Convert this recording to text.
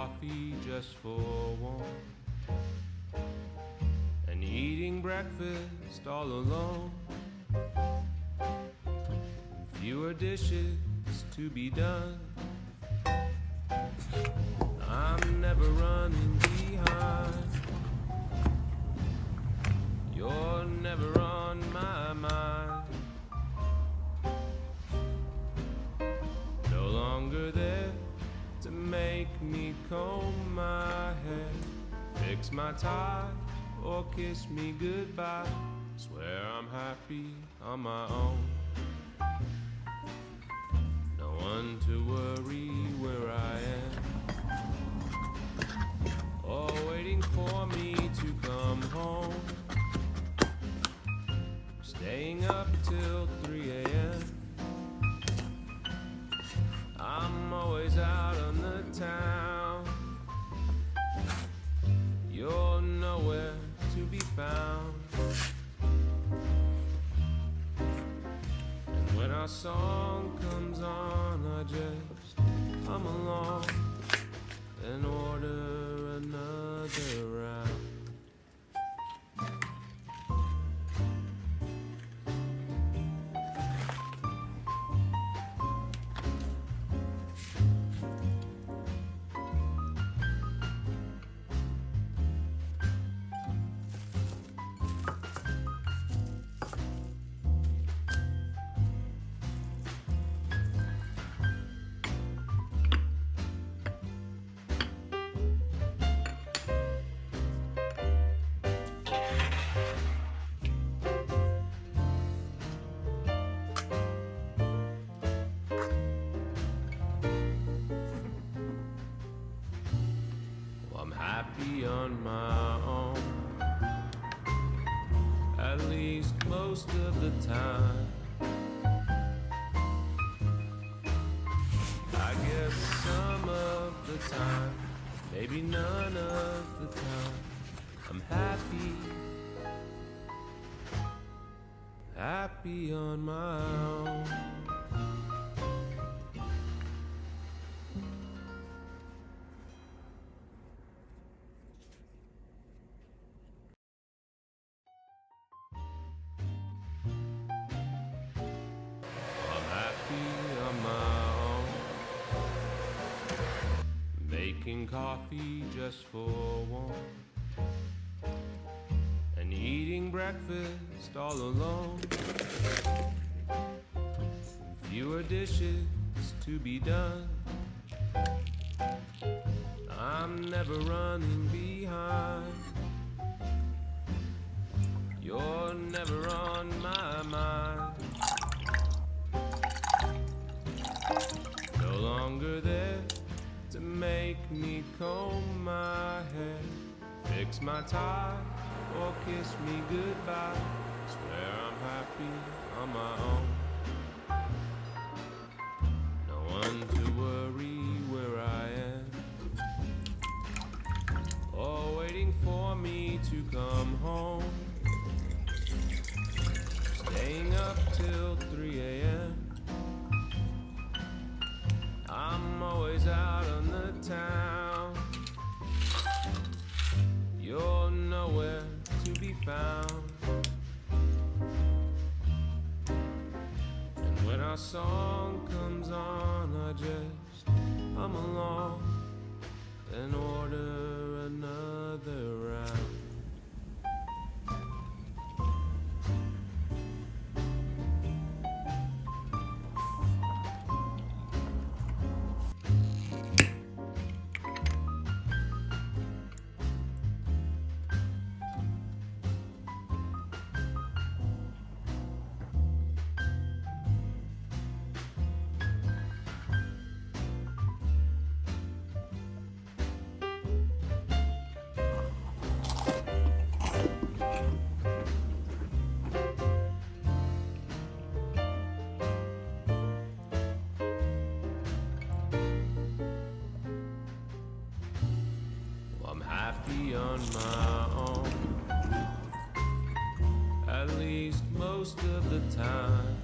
coffee just for one, and eating breakfast all alone. Fewer dishes to be done. I'm never running behind. You're never on my mind. No longer there to make me comb my hair, fix my tie, or kiss me goodbye. Swear I'm happy on my own. No one to worry where I am, or waiting for me to come home. Staying up till 3 a.m. I'm always out on the town. You're nowhere to be found. And when our song comes on, I just come along and order another round. I'm happy on my own, at least most of the time. I guess some of the time, maybe none of the time, I'm happy on my own. Making coffee just for one, and eating breakfast all alone. Fewer dishes to be done. I'm never running behind. You're never on my mind. No longer there to make me comb my hair, fix my tie, or kiss me goodbye. Swear I'm happy on my own. No one to worry where I am, or waiting for me to come home. Staying up till 3 a.m. I'm always out on the town. You're nowhere to be found. And when our song comes on, I just come along and order another round. Happy on my own, at least most of the time.